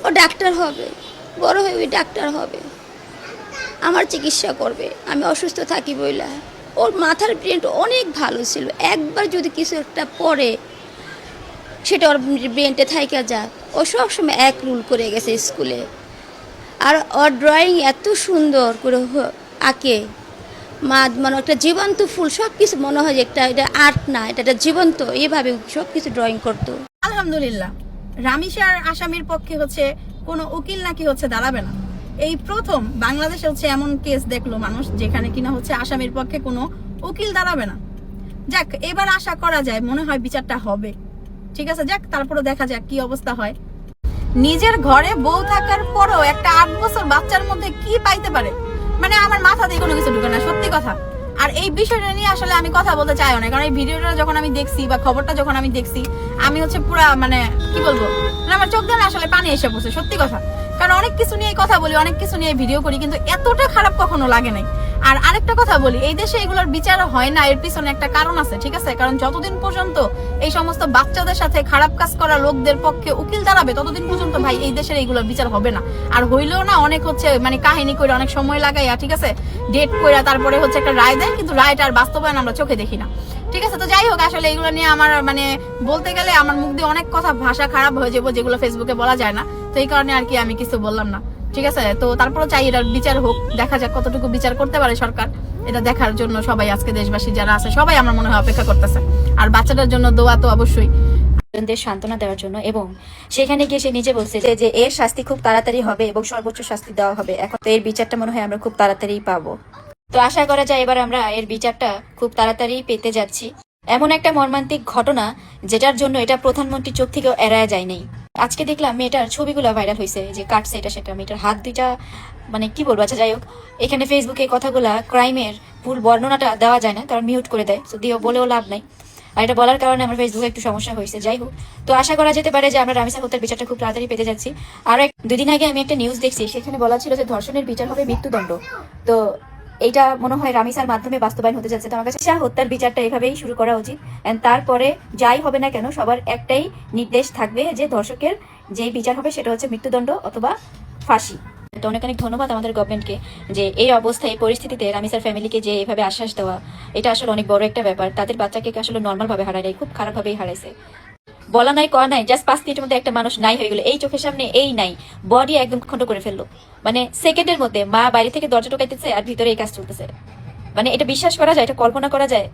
ও doctor হবে, বড় হয়ে ডাক্তার হবে, আমার চিকিৎসা করবে। আমি অসুস্থ থাকি বইলা। ওর মাথার ব্রেন অনেক ভালো ছিল, একবার যদি কিছু একটা পড়ে সেটা ওর ব্রেনটা থাইকা যাক। ও সবসময় এক রুল করে গেছে স্কুলে। আর ওর ড্রয়িং এত সুন্দর করে আঁকে, মানে একটা জীবন্ত ফুল, সব কিছু মনে হয় যে এটা আর্ট না, এটা জীবন্ত, এইভাবে সব কিছু ড্রয়িং করতো। আলহামদুলিল্লাহ, রামিসার আসামির পক্ষে হচ্ছে কোনো উকিল নাকি হচ্ছে দাঁড়াবে না। এই প্রথম বাংলাদেশে হচ্ছে এমন কেস দেখলো মানুষ যেখানে কিনা হচ্ছে আসামির পক্ষে কোনো উকিল দাঁড়াবে না। যাক, এবার আশা করা যায় মনে হয় বিচারটা হবে। ঠিক আছে, যাক, তারপরে দেখা যাক কি অবস্থা হয়। নিজের ঘরে বউ থাকার পরও একটা 8 বছর বাচ্চার মধ্যে কি পাইতে পারে, মানে আমার মাথা দিয়ে কোনো কিছু ঢুকে না, সত্যি কথা। আর এই বিষয়টা নিয়ে আসলে আমি কথা বলতে চাইও না, কারণ এই ভিডিওটা যখন আমি দেখছি বা খবরটা যখন আমি দেখছি, আমি হচ্ছে পুরা মানে কি বলবো, আমার চোখ দিয়ে আসলে পানি এসে পড়ছে, সত্যি কথা। কারণ অনেক কিছু নিয়ে কথা বলি, অনেক কিছু নিয়ে ভিডিও করি, কিন্তু এতটা খারাপ কখনো লাগে নাই। আর আরেকটা কথা বলি, এই দেশে এগুলোর বিচার হয় না, এর পিছনে একটা কারণ আছে, ঠিক আছে? কারণ যতদিন পর্যন্ত এই সমস্ত বাচ্চাদের সাথে খারাপ কাজ করা লোকদের পক্ষে উকিল দাঁড়াবে, ততদিন পর্যন্ত ভাই এই দেশের এইগুলোর বিচার হবে না। আর হইলেও না, অনেক হচ্ছে মানে কাহিনী করে অনেক সময় লাগাইয়া, ঠিক আছে, ডেট করে তারপরে হচ্ছে একটা রায় দেয়, কিন্তু রায়টা আর বাস্তবায়ন আমরা চোখে দেখি না। ঠিক আছে, তো যাই হোক, আসলে এগুলো নিয়ে আমার মানে বলতে গেলে আমার মুখ দিয়ে অনেক কথা, ভাষা খারাপ হয়ে যাবো, যেগুলো ফেসবুকে বলা যায় না। তো এই কারণে আর কি আমি কিছু বললাম না, ঠিক আছে? তো তারপরে চাই এটার বিচার হোক, দেখা যাক কতটুকু বিচার করতে পারে সরকার। এটা দেখার জন্য সবাই, আজকে দেশবাসী যারা আছে সবাই আমার মনে হয় অপেক্ষা করতেছে। আর বাচ্চাটার জন্য দোয়া তো অবশ্যই, সান্ত্বনা দেওয়ার জন্য। এবং সেখানে গিয়ে সে নিজে বলছে যে এর শাস্তি খুব তাড়াতাড়ি হবে এবং সর্বোচ্চ শাস্তি দেওয়া হবে। এখন তো এর বিচারটা মনে হয় আমরা খুব তাড়াতাড়ি পাবো। তো আশা করা যায় এবার আমরা এর বিচারটা খুব তাড়াতাড়ি পেতে যাচ্ছি। এমন একটা মর্মান্তিক ঘটনা যেটার জন্য এটা প্রধানমন্ত্রীর চোখ থেকেও এড়ায় যায়নি। আজকে দেখলাম মেয়েটার ছবিগুলো ভাইরাল হয়েছে, যে কাটছে এটা সেটা, মেয়েটার হাত দুইটা, মানে কি বলবো। আচ্ছা যাই হোক, এখানে ফেসবুকে কথাগুলা ক্রাইমের ফুল বর্ণনাটা দেওয়া যায় না, কারণ মিউট করে দেয়, যদিও বলেও লাভ নাই। আর এটা বলার কারণে আমার ফেসবুকে একটু সমস্যা হয়েছে। যাই হোক, তো আশা করা যেতে পারে যে আমরা রামিসা হত্যার বিচারটা খুব তাড়াতাড়ি পেতে যাচ্ছি। আর 2 দিন আগে আমি একটা নিউজ দেখছি, সেখানে বলা ছিল যে ধর্ষণের বিচার হবে মৃত্যুদণ্ড। তো এইটা মনে হয় রামিসার মাধ্যমে বাস্তবায়ন হতে যাচ্ছে। তো আমার কাছে হত্যার বিচারটা এভাবেই শুরু করা উচিত। এন্ড তারপরে যাই হবে না কেন, সবার একটাই নির্দেশ থাকবে যে ধর্ষকের যেই বিচার হবে সেটা হচ্ছে মৃত্যুদণ্ড অথবা ফাঁসি। তো অনেক অনেক ধন্যবাদ আমাদের গভর্নমেন্টকে, যে এই অবস্থায়, এই পরিস্থিতিতে রামিসার ফ্যামিলিকে যে এইভাবে আশ্বাস দেওয়া, এটা আসলে অনেক বড় একটা ব্যাপার। তাদের বাচ্চাকে আসলে নর্মাল ভাবে হারায় নাই, খুব খারাপ ভাবেই হারাইছে। বলা নাই, করা নাই, জাস্ট 5 মিনিটের মধ্যে একটা মানুষ নাই হয়ে গেল, এই চোখের সামনে, এই নাই, বডি একদম খন্ড করে ফেললো। মানে সেকেন্ডের মধ্যে মা বাইরে থেকে দরজা ঢোকাইতেছে আর ভিতরে এই কাজ চলতেছে। মানে এটা বিশ্বাস করা যায়, এটা কল্পনা করা যায়?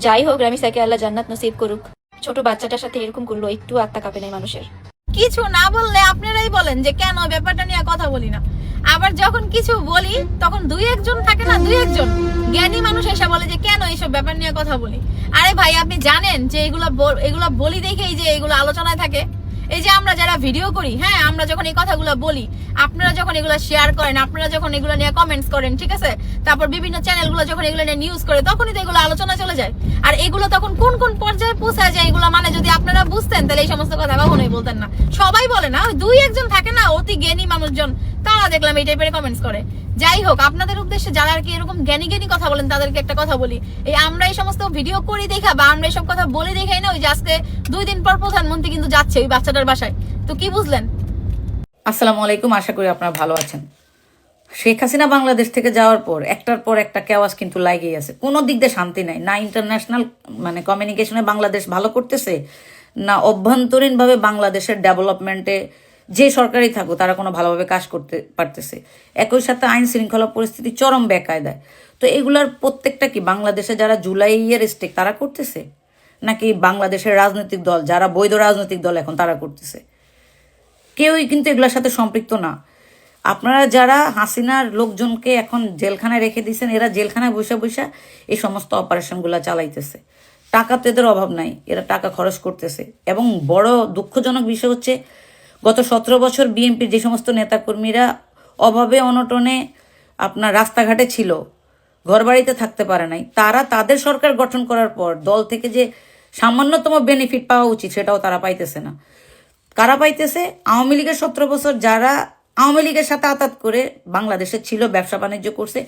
যাই হোক, রামিসাকে আল্লাহ জান্নাত নসিব করুক। ছোট বাচ্চাটার সাথে এরকম করলো, একটু আত্মা কাঁপে নাই মানুষের? কিছু না বললে আপনারাই বলেন যে কেন ব্যাপারটা নিয়ে কথা বলি না। আবার যখন কিছু বলি তখন 2-1 জন থাকে না, 2-1 জন জ্ঞানী মানুষ এসে বলে যে কেন এইসব ব্যাপার নিয়ে কথা বলি। আরে ভাই, আপনি জানেন যে এগুলা বলি দেখেই যে এগুলো আলোচনায় থাকে। এই যে আমরা যারা ভিডিও করি, হ্যাঁ, আমরা যখন এই কথাগুলো বলি, আপনারা যখন এগুলো শেয়ার করেন, আপনারা যখন এগুলো নিয়ে কমেন্টস করেন, ঠিক আছে, তারপর বিভিন্ন চ্যানেলগুলো যখন এগুলো নিয়ে নিউজ করে, তখনই তো এগুলো আলোচনা চলে যায়। আর এগুলো তখন কোন কোন পর্যায়ে পৌঁছায় যায়, এগুলো মানে যদি আপনারা বুঝতেন তাহলে এই সমস্ত কথা কখনোই বলতেন না। সবাই বলে না, 2-1 জন থাকে না অতি জ্ঞানী মানুষজন, তারা দেখলাম এই টাইপের কমেন্টস করে। যাই হোক, আপনাদের উদ্দেশ্যে যারা আর কি এরকম জ্ঞানী জ্ঞানী কথা বলেন, তাদেরকে একটা কথা বলি, এই আমরা এই সমস্ত ভিডিও করি দেখা বা আমরা এইসব কথা বলে দেখাই না, ওই যে আজকে 2 দিন পর প্রধানমন্ত্রী কিন্তু যাচ্ছে ওই বাচ্চাটার বাসায়। তো কি বুঝলেন? আসসালামু আলাইকুম, আশা করি আপনারা ভালো আছেন। শেখ হাসিনা বাংলাদেশ থেকে যাওয়ার পর একটার পর একটা কেওয়াজ কিন্তু লাগেই আছে, কোনো দিক দিয়ে শান্তি নাই। না ইন্টারন্যাশনাল মানে কমিউনিকেশনে বাংলাদেশ ভালো করতেছে, না অভ্যন্তরীণভাবে বাংলাদেশের ডেভেলপমেন্টে যে সরকারই থাকুক তারা কোনো ভালোভাবে কাজ করতে পারতেছে। একই সাথে আইন শৃঙ্খলা পরিস্থিতি চরম বেকায়দায়। তো এগুলার প্রত্যেকটা কি বাংলাদেশে যারা জুলাইয়ের স্টেক তারা করতেছে, নাকি বাংলাদেশের রাজনৈতিক দল যারা বৈধ রাজনৈতিক দল এখন তারা করতেছে? কেউই কিন্তু এগুলোর সাথে সম্পৃক্ত না। আপনারা যারা হাসিনার লোকজনকে এখন জেলখানায় রেখে দিয়েছেন, এরা জেলখানায় বসে বসে এই সমস্ত অপারেশনগুলো চালাইতেছে। টাকা তো এদের অভাব নাই, এরা টাকা খরচ করতেছে। এবং বড় দুঃখজনক বিষয় হচ্ছে, গত 17 বছর বিএনপির যে সমস্ত নেতাকর্মীরা অভাবে অনটনে আপনার রাস্তাঘাটে ছিল, ঘরবাড়িতে থাকতে পারে নাই, তারা তাদের সরকার গঠন করার পর দল থেকে যে সামান্যতম বেনিফিট পাওয়া উচিত সেটাও তারা পাইতেছে না। কারা পাইতেছে? আওয়ামী লীগের 17 বছর যারা আওয়ামী লীগের সাথে আতাত করে বাংলাদেশে ছিল, ব্যবসা বাণিজ্য করছে,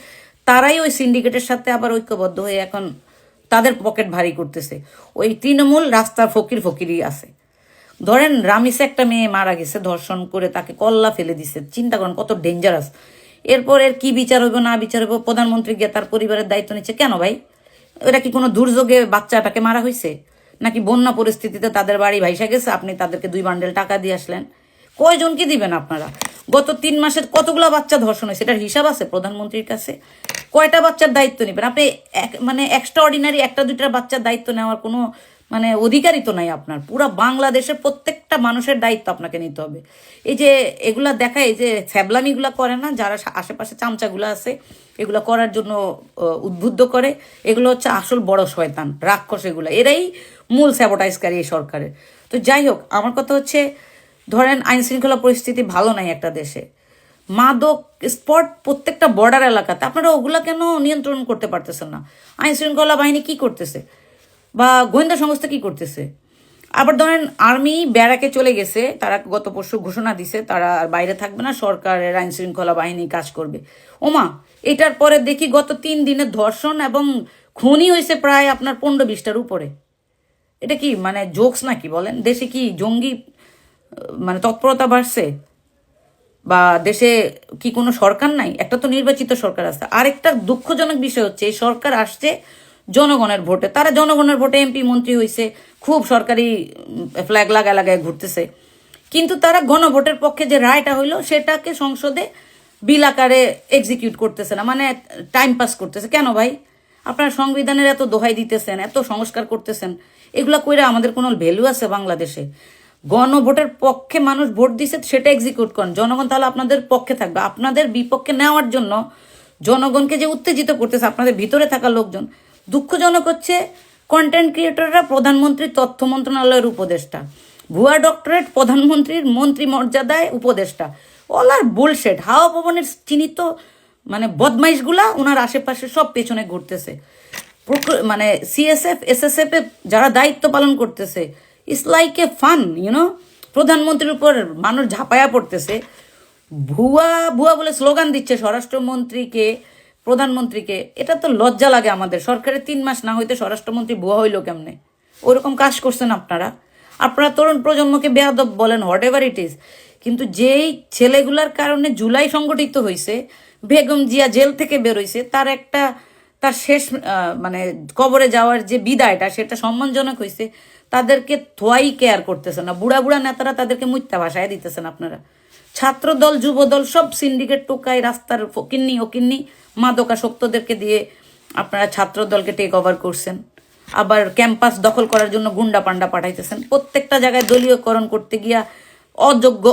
তারাই ওই সিন্ডিকেটের সাথে আবার ঐক্যবদ্ধ হয়ে এখন তাদের পকেট ভারী করতেছে। ওই তৃণমূল রাস্তার ফকিরই আছে। ধরেন রামিসে একটা মেয়ে মারা গেছে, ধর্ষণ করে তাকে কল্লা ফেলে দিছে, চিন্তা করেন কত ডেঞ্জারাস। এরপর এর কি বিচার হইব না বিচার হইব, প্রধানমন্ত্রী গিয়ে তার পরিবারের দায়িত্ব নিচ্ছে কেন ভাই? এটা কি কোনো দুর্যোগে বাচ্চাটাকে মারা হয়েছে, নাকি বন্যা পরিস্থিতিতে তাদের বাড়ি ভাইসা গেছে, আপনি তাদেরকে 2 বান্ডেল টাকা দিয়ে আসলেন? কয়জনকে দিবেন আপনারা? গত 3 মাসে কতগুলো বাচ্চা ধর্ষণ হয়েছে, এটার হিসাব আছে প্রধানমন্ত্রীর কাছে? কয়টা বাচ্চার দায়িত্ব নেবেন আপনি? মানে এক্সট্রা অর্ডিনারি 1-2টা বাচ্চার দায়িত্ব নেওয়ার কোনো মানে অধিকারই তো নাই আপনার। পুরা বাংলাদেশের প্রত্যেকটা মানুষের দায়িত্ব আপনাকে নিতে হবে। এই যে এগুলা দেখায়, এই যে ছ্যাবলামিগুলা করে না, যারা আশেপাশে চামচাগুলো আছে এগুলো করার জন্য উদ্বুদ্ধ করে, এগুলো হচ্ছে আসল বড় শয়তান রাক্ষস। এরাই মূল স্যাবোটাইজকারী এই সরকারের। তো যাই হোক, আমার কথা হচ্ছে, ধরেন আইন শৃঙ্খলা পরিস্থিতি ভালো নাই একটা দেশে, মাদক স্পট প্রত্যেকটা বর্ডার এলাকাতে, আপনারা ওগুলা কেন নিয়ন্ত্রণ করতে পারতেছেন না? আইন শৃঙ্খলা বাহিনী কি করতেছে, বা গোয়েন্দা সংস্থা কি করতেছে? আবার ধরেন আর্মি ব্যারাকে চলে গেছে, তারা গত পরশু ঘোষণা দিছে তারা আর বাইরে থাকবে না, সরকারের আইন শৃঙ্খলা বাহিনী কাজ করবে। ওমা, এটার পরে দেখি গত 3 দিনে ধর্ষণ এবং খুনই হয়েছে প্রায় আপনার 15-20টার উপরে। এটা কি মানে জোকস নাকি বলেন? দেশে কি জঙ্গি মানে তৎপরতা বাড়ছে? বা দেশে কি কোনো সরকার নাই? একটা তো নির্বাচিত সরকার আছে। আরেকটা দুঃখজনক বিষয় হচ্ছে, এই সরকার আসছে জনগণের ভোটে, তারা জনগণের ভোটে এমপি মন্ত্রী হয়েছে, খুব সরকারি ফ্ল্যাগ লাগায় ঘুরতেছে, কিন্তু তারা গণভোটের পক্ষে যে রায়টা হইলো সেটাকে সংসদে বিল আকারে এক্সিকিউট করতেছে না, মানে টাইম পাস করতেছে। কেন ভাই? আপনারা সংবিধানের এত দোহাই দিতেছেন, এত সংস্কার করতেছেন, এগুলা কইরা আমাদের কোনো ভ্যালু আছে বাংলাদেশে? গণভোটের পক্ষে মানুষ ভোট দিছে, সেটা এক্সিকিউট করেন, জনগণ তাহলে আপনাদের পক্ষে থাকবে। আপনাদের বিপক্ষে নেওয়ার জন্য জনগণকে যে উত্তেজিত করতেছে আপনাদের ভিতরে থাকা লোকজন। দুঃখজনক হচ্ছে, কন্টেন্ট ক্রিয়েটররা প্রধানমন্ত্রীর তথ্য মন্ত্রণালয়ের উপদেষ্টা, ভুয়া ডক্টরেট প্রধানমন্ত্রীর মন্ত্রী মর্যাদায় উপদেষ্টা, অল আর বুলশেট। হাওয়া ভবনের চিহ্নিত মানে বদমাইশগুলা ওনার আশেপাশে সব পেছনে ঘুরতেছে। মানে সিএসএফ এসএসএফ এ যারা দায়িত্ব পালন করতেছে, ইটস লাইক এ ফান, প্রধানমন্ত্রীর উপর মানুষ ঝাঁপায়া পড়তেছে, ভুয়া ভুয়া বলে স্লোগান দিচ্ছে স্বরাষ্ট্রমন্ত্রীকে, প্রধানমন্ত্রীকে। এটা তো লজ্জা লাগে আমাদের। সরকারের 3 মাস না হইতে স্বরাষ্ট্রমন্ত্রী ভুয়া হইলো কেমনে? ওরকম কাজ করছেন আপনারা। তরুণ প্রজন্মকে বেয়াদব বলেন, হোয়াট এভার ইট ইজ, কিন্তু যেই ছেলেগুলার কারণে জুলাই সংগঠিত হয়েছে, বেগম জিয়া জেল থেকে বেরোইছে, তার শেষ মানে কবরে যাওয়ার যে বিদায়টা, সেটা সম্মানজনক হয়েছে, তাদেরকে থোয়াই কেয়ার করতেছে না। বুড়া বুড়া নেতারা তাদেরকে মিথ্যা ভাষায় দিতেছেন আপনারা। ছাত্রদল যুবদল সব সিন্ডিকেট টোকায়, রাস্তার ফকিন্নি ওকিন্নি মাদকাসক্তদেরকে দিয়ে আপনারা ছাত্রদলকে টেক ওভার করছেন। আবার ক্যাম্পাস দখল করার জন্য গুন্ডা পান্ডা পাঠাইতেছেন। প্রত্যেকটা জায়গায় দলীয়করণ করতে গিয়া অযোগ্য